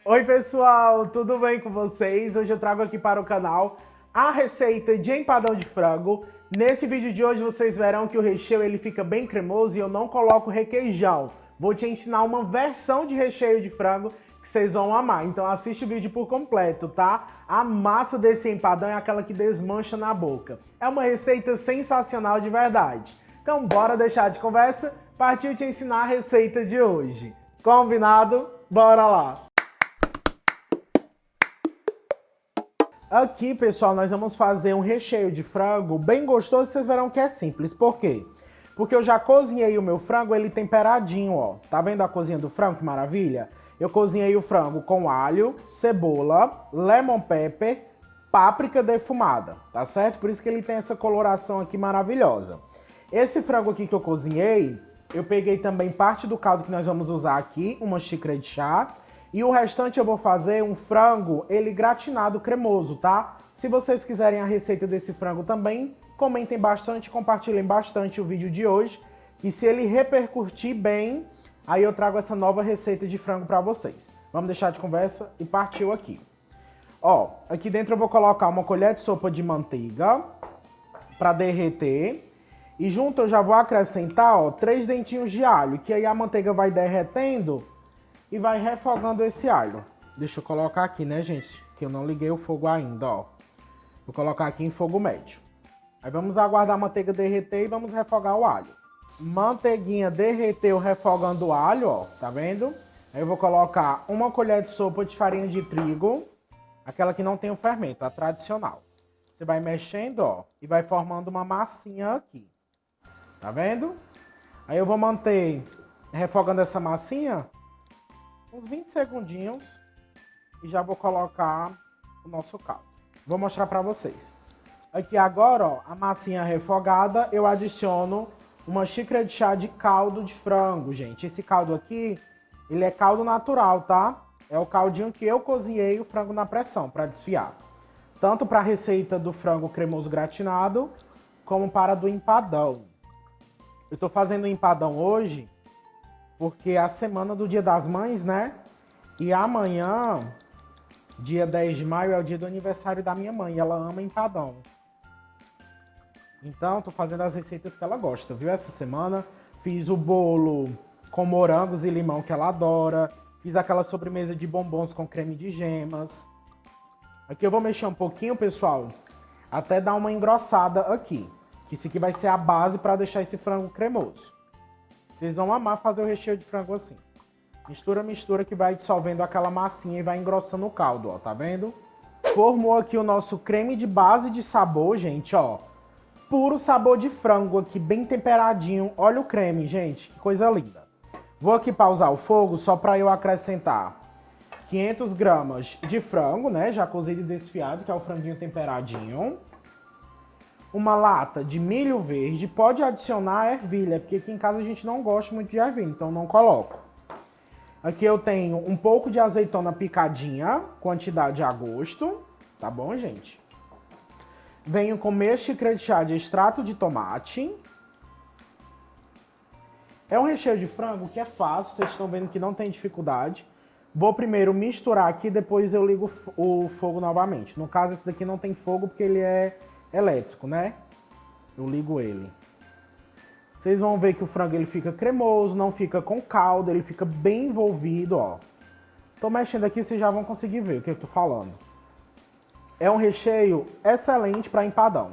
Oi pessoal, tudo bem com vocês? Hoje eu trago aqui para o canal a receita de empadão de frango. Nesse vídeo de hoje vocês verão que o recheio ele fica bem cremoso e eu não coloco requeijão. Vou te ensinar uma versão de recheio de frango que vocês vão amar, então assiste o vídeo por completo, tá? A massa desse empadão é aquela que desmancha na boca. É uma receita sensacional de verdade. Então bora deixar de conversa, partiu te ensinar a receita de hoje. Combinado? Bora lá! Aqui, pessoal, nós vamos fazer um recheio de frango bem gostoso. Vocês verão que é simples. Por quê? Porque eu já cozinhei o meu frango, ele temperadinho, ó. Tá vendo a cozinha do frango? Que maravilha! Eu cozinhei o frango com alho, cebola, lemon pepper, páprica defumada, tá certo? Por isso que ele tem essa coloração aqui maravilhosa. Esse frango aqui que eu cozinhei, eu peguei também parte do caldo que nós vamos usar aqui, uma xícara de chá. E o restante eu vou fazer um frango, ele gratinado cremoso, tá? Se vocês quiserem a receita desse frango também, comentem bastante, compartilhem bastante o vídeo de hoje. E se ele repercutir bem, aí eu trago essa nova receita de frango pra vocês. Vamos deixar de conversa e partiu aqui. Ó, aqui dentro eu vou colocar uma colher de sopa de manteiga pra derreter. E junto eu já vou acrescentar, ó, 3 dentinhos de alho, que aí a manteiga vai derretendo e vai refogando esse alho. Deixa eu colocar aqui, né, gente? Que eu não liguei o fogo ainda, ó. Vou colocar aqui em fogo médio. Aí vamos aguardar a manteiga derreter e vamos refogar o alho. Manteiguinha derreteu refogando o alho, ó. Tá vendo? Aí eu vou colocar uma colher de sopa de farinha de trigo. Aquela que não tem o fermento, a tradicional. Você vai mexendo, ó. E vai formando uma massinha aqui. Tá vendo? Aí eu vou manter refogando essa massinha uns 20 segundinhos e já vou colocar o nosso caldo. Vou mostrar pra vocês. Aqui agora, ó, a massinha refogada, eu adiciono uma xícara de chá de caldo de frango, gente. Esse caldo aqui, ele é caldo natural, tá? É o caldinho que eu cozinhei o frango na pressão para desfiar. Tanto para a receita do frango cremoso gratinado, como para do empadão. Eu tô fazendo o empadão hoje porque é a semana do Dia das Mães, né? E amanhã, dia 10 de maio, é o dia do aniversário da minha mãe. Ela ama empadão. Então, tô fazendo as receitas que ela gosta, viu? Essa semana fiz o bolo com morangos e limão que ela adora. Fiz aquela sobremesa de bombons com creme de gemas. Aqui eu vou mexer um pouquinho, pessoal, até dar uma engrossada aqui. Que isso aqui vai ser a base para deixar esse frango cremoso. Vocês vão amar fazer o recheio de frango assim. Mistura, mistura, que vai dissolvendo aquela massinha e vai engrossando o caldo, ó, tá vendo? Formou aqui o nosso creme de base de sabor, gente, ó. Puro sabor de frango aqui, bem temperadinho. Olha o creme, gente, que coisa linda. Vou aqui pausar o fogo só para eu acrescentar 500 gramas de frango, né, já cozido e desfiado, que é o franguinho temperadinho. Uma lata de milho verde, pode adicionar ervilha, porque aqui em casa a gente não gosta muito de ervilha, então não coloco. Aqui eu tenho um pouco de azeitona picadinha, quantidade a gosto, tá bom, gente? Venho com meia xícara de chá de extrato de tomate. É um recheio de frango que é fácil, vocês estão vendo que não tem dificuldade. Vou primeiro misturar aqui, depois eu ligo o fogo novamente. No caso, esse daqui não tem fogo porque ele é elétrico, né? Eu ligo ele. Vocês vão ver que o frango ele fica cremoso, não fica com caldo, ele fica bem envolvido, ó. Tô mexendo aqui, vocês já vão conseguir ver o que eu tô falando. É um recheio excelente para empadão.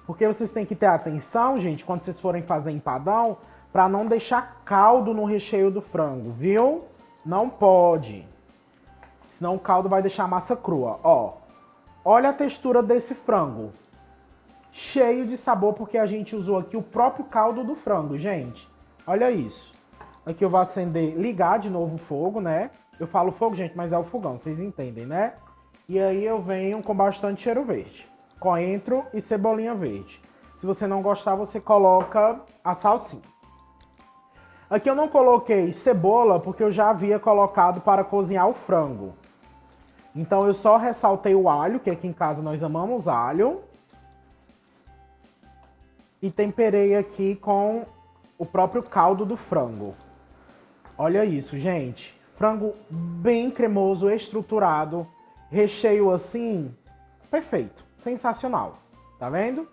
Porque vocês têm que ter atenção, gente, quando vocês forem fazer empadão, para não deixar caldo no recheio do frango, viu? Não pode. Senão o caldo vai deixar a massa crua, ó. Olha a textura desse frango. Cheio de sabor, porque a gente usou aqui o próprio caldo do frango, gente. Olha isso. Aqui eu vou acender, ligar de novo o fogo, né? Eu falo fogo, gente, mas é o fogão, vocês entendem, né? E aí eu venho com bastante cheiro verde. Coentro e cebolinha verde. Se você não gostar, você coloca a salsinha. Aqui eu não coloquei cebola, porque eu já havia colocado para cozinhar o frango. Então eu só ressaltei o alho, que aqui em casa nós amamos alho. E temperei aqui com o próprio caldo do frango. Olha isso, gente. Frango bem cremoso, estruturado, recheio assim, perfeito, sensacional, tá vendo?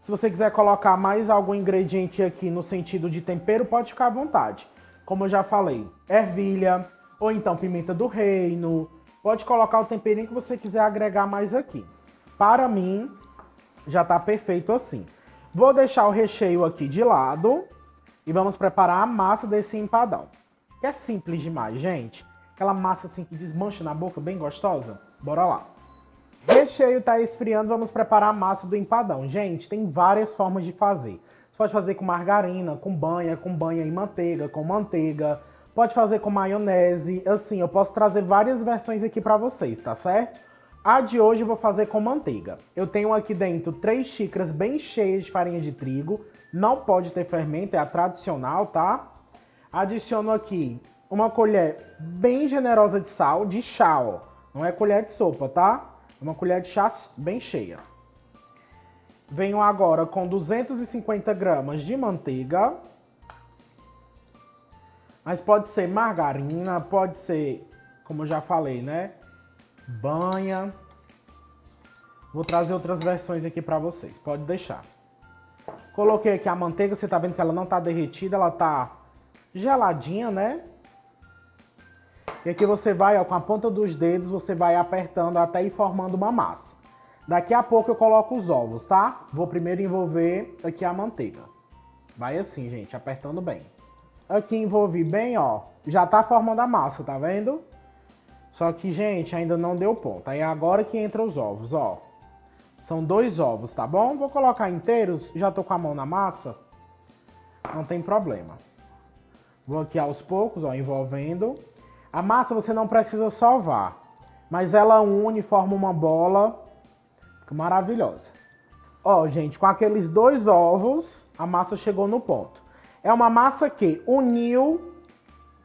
Se você quiser colocar mais algum ingrediente aqui no sentido de tempero, pode ficar à vontade. Como eu já falei, ervilha, ou então pimenta do reino, pode colocar o temperinho que você quiser agregar mais aqui. Para mim, já tá perfeito assim. Vou deixar o recheio aqui de lado e vamos preparar a massa desse empadão. Que é simples demais, gente. Aquela massa assim que desmancha na boca, bem gostosa. Bora lá. Recheio tá esfriando, vamos preparar a massa do empadão. Gente, tem várias formas de fazer. Você pode fazer com margarina, com banha e manteiga, com manteiga. Pode fazer com maionese. Assim, eu posso trazer várias versões aqui pra vocês, tá certo? A de hoje eu vou fazer com manteiga. Eu tenho aqui dentro 3 xícaras bem cheias de farinha de trigo. Não pode ter fermento, é a tradicional, tá? Adiciono aqui uma colher bem generosa de sal, de chá, ó. Não é colher de sopa, tá? É uma colher de chá bem cheia. Venho agora com 250 gramas de manteiga. Mas pode ser margarina, pode ser, como eu já falei, né? Banha. Vou trazer outras versões aqui pra vocês, pode deixar. Coloquei aqui a manteiga, você tá vendo que ela não tá derretida, ela tá geladinha, né? E aqui você vai, ó, com a ponta dos dedos, você vai apertando até ir formando uma massa. Daqui a pouco eu coloco os ovos, tá? Vou primeiro envolver aqui a manteiga. Vai assim, gente, apertando bem. Aqui envolvi bem, ó, já tá formando a massa, tá vendo? Só que, gente, ainda não deu ponto. Aí é agora que entra os ovos, ó. São 2 ovos, tá bom? Vou colocar inteiros, já tô com a mão na massa. Não tem problema. Vou aqui aos poucos, ó, envolvendo. A massa você não precisa sovar, mas ela une, forma uma bola. Fica maravilhosa. Ó, gente, com aqueles 2 ovos, a massa chegou no ponto. É uma massa que uniu,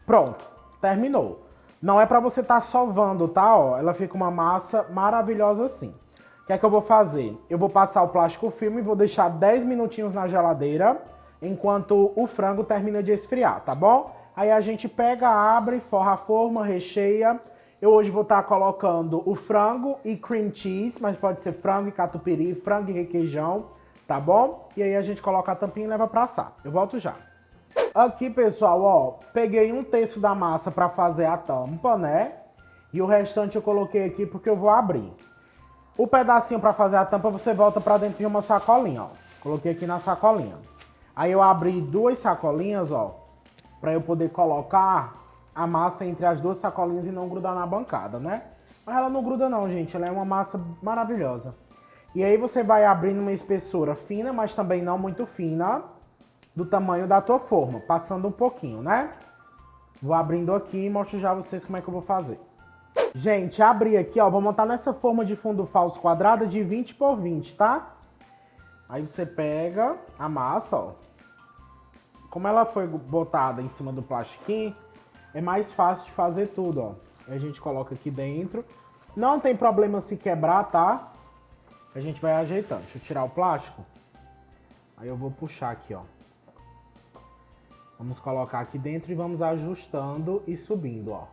pronto, terminou. Não é pra você estar sovando, tá? Ó, ela fica uma massa maravilhosa assim. O que é que eu vou fazer? Eu vou passar o plástico filme e vou deixar 10 minutinhos na geladeira, enquanto o frango termina de esfriar, tá bom? Aí a gente pega, abre, forra a forma, recheia. Eu hoje vou estar colocando o frango e cream cheese, mas pode ser frango e catupiry, frango e requeijão, tá bom? E aí a gente coloca a tampinha e leva pra assar. Eu volto já. Aqui, pessoal, ó, peguei 1/3 da massa pra fazer a tampa, né? E o restante eu coloquei aqui porque eu vou abrir. O pedacinho pra fazer a tampa você volta pra dentro de uma sacolinha, ó. Coloquei aqui na sacolinha. Aí eu abri 2 sacolinhas, ó, pra eu poder colocar a massa entre as 2 sacolinhas e não grudar na bancada, né? Mas ela não gruda não, gente. Ela é uma massa maravilhosa. E aí você vai abrindo uma espessura fina, mas também não muito fina, do tamanho da tua forma, passando um pouquinho, né? Vou abrindo aqui e mostro já a vocês como é que eu vou fazer. Gente, abri aqui, ó, vou montar nessa forma de fundo falso quadrada de 20 por 20, tá? Aí você pega a massa, ó. Como ela foi botada em cima do plastiquinho, é mais fácil de fazer tudo, ó. Aí a gente coloca aqui dentro. Não tem problema se quebrar, tá? A gente vai ajeitando. Deixa eu tirar o plástico. Aí eu vou puxar aqui, ó. Vamos colocar aqui dentro e vamos ajustando e subindo, ó.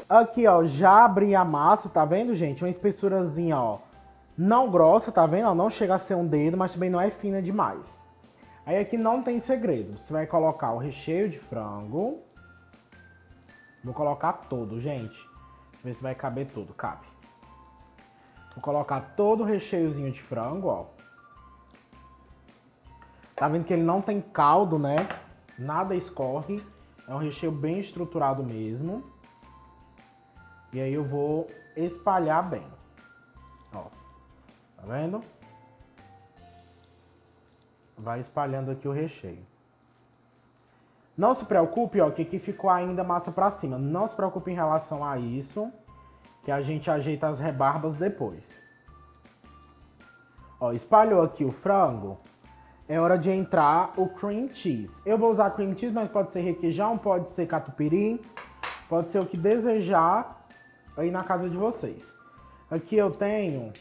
Aqui, ó, já abri a massa, tá vendo, gente? Uma espessurazinha, ó, não grossa, tá vendo? Ó, não chega a ser um dedo, mas também não é fina demais. Aí aqui não tem segredo. Você vai colocar o recheio de frango. Vou colocar todo, gente. Deixa eu ver se vai caber tudo. Cabe. Vou colocar todo o recheiozinho de frango, ó. Tá vendo que ele não tem caldo, né? Nada escorre. É um recheio bem estruturado mesmo. E aí eu vou espalhar bem. Ó. Tá vendo? Vai espalhando aqui o recheio. Não se preocupe, ó, que aqui ficou ainda massa pra cima. Não se preocupe em relação a isso, que a gente ajeita as rebarbas depois. Ó, espalhou aqui o frango. É hora de entrar o cream cheese. Eu vou usar cream cheese, mas pode ser requeijão, pode ser catupiry, pode ser o que desejar aí na casa de vocês. Aqui eu tenho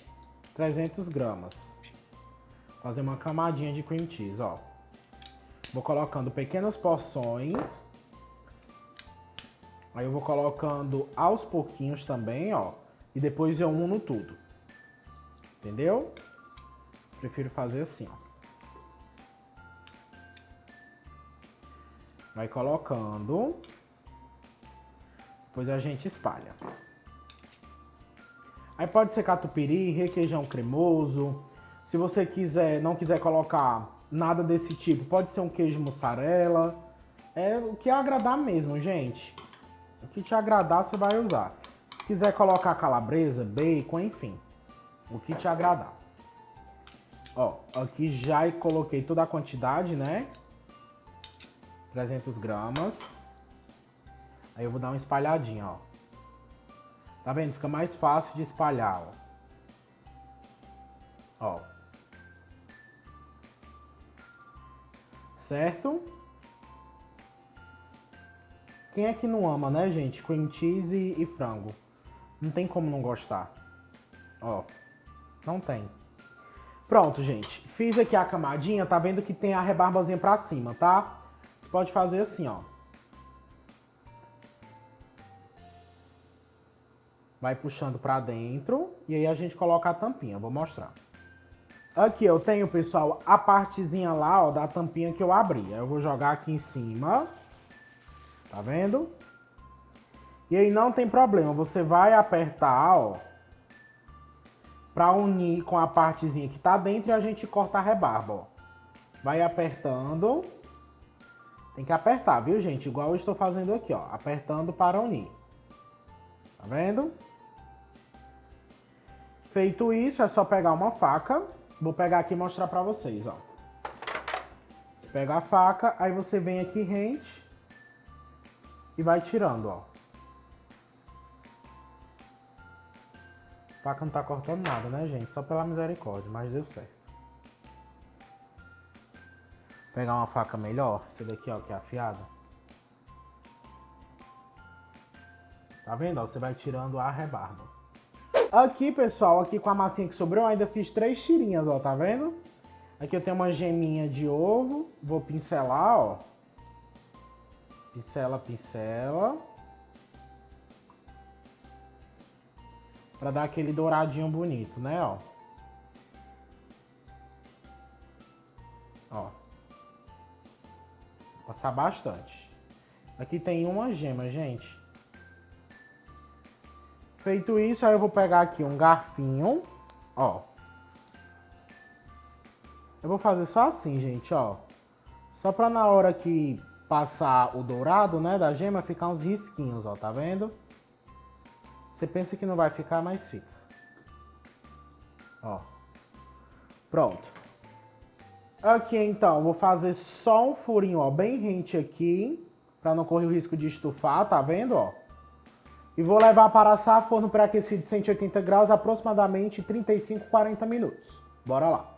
300 gramas. Vou fazer uma camadinha de cream cheese, ó. Vou colocando pequenas porções. Aí eu vou colocando aos pouquinhos também, ó. E depois eu uno tudo. Entendeu? Prefiro fazer assim, ó. Vai colocando. Depois a gente espalha. Aí pode ser catupiry, requeijão cremoso. Se você não quiser colocar nada desse tipo, pode ser um queijo mussarela. É o que agradar mesmo, gente. O que te agradar, você vai usar. Se quiser colocar calabresa, bacon, enfim. O que te agradar. Ó, aqui já coloquei toda a quantidade, né? 300 gramas. Aí eu vou dar uma espalhadinha, ó. Tá vendo? Fica mais fácil de espalhar, ó. Ó. Certo? Quem é que não ama, né, gente? Cream cheese e frango. Não tem como não gostar. Ó. Não tem. Pronto, gente. Fiz aqui a camadinha. Tá vendo que tem a rebarbazinha pra cima, tá? Você pode fazer assim, ó. Vai puxando pra dentro. E aí a gente coloca a tampinha. Vou mostrar. Aqui eu tenho, pessoal, a partezinha lá, ó, da tampinha que eu abri. Aí eu vou jogar aqui em cima. Tá vendo? E aí não tem problema. Você vai apertar, ó. Pra unir com a partezinha que tá dentro e a gente corta a rebarba, ó. Vai apertando. Tem que apertar, viu, gente? Igual eu estou fazendo aqui, ó. Apertando para unir. Tá vendo? Feito isso, é só pegar uma faca. Vou pegar aqui e mostrar pra vocês, ó. Você pega a faca, aí você vem aqui rente e vai tirando, ó. A faca não tá cortando nada, né, gente? Só pela misericórdia, mas deu certo. Vou pegar uma faca melhor, essa daqui, ó, que é afiada. Tá vendo, ó? Você vai tirando a rebarba. Aqui, pessoal, aqui com a massinha que sobrou, eu ainda fiz 3 tirinhas, ó, tá vendo? Aqui eu tenho uma geminha de ovo, vou pincelar, ó. Pincela, pincela. Pra dar aquele douradinho bonito, né, ó. Ó. Passar bastante. Aqui tem uma gema, gente. Feito isso, aí eu vou pegar aqui um garfinho, ó. Eu vou fazer só assim, gente, ó. Só pra na hora que passar o dourado, né, da gema, ficar uns risquinhos, ó, tá vendo? Você pensa que não vai ficar, mas fica. Ó. Pronto. Aqui, então, vou fazer só um furinho, ó, bem rente aqui, pra não correr o risco de estufar, tá vendo, ó? E vou levar para assar forno pré-aquecido de 180 graus, aproximadamente 35, 40 minutos. Bora lá.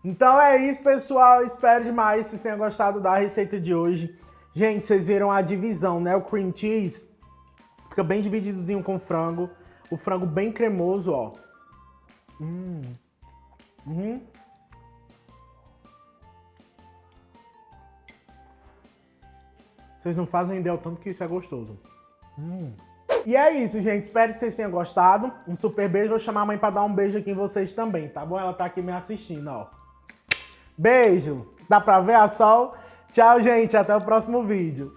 Então é isso, pessoal. Espero demais que vocês tenham gostado da receita de hoje. Gente, vocês viram a divisão, né? O cream cheese fica bem divididozinho com o frango. O frango bem cremoso, ó. Vocês não fazem ideia o tanto que isso é gostoso. E é isso, gente. Espero que vocês tenham gostado. Um super beijo. Vou chamar a mãe pra dar um beijo aqui em vocês também, tá bom? Ela tá aqui me assistindo, ó. Beijo. Dá pra ver a Sol? Tchau, gente. Até o próximo vídeo.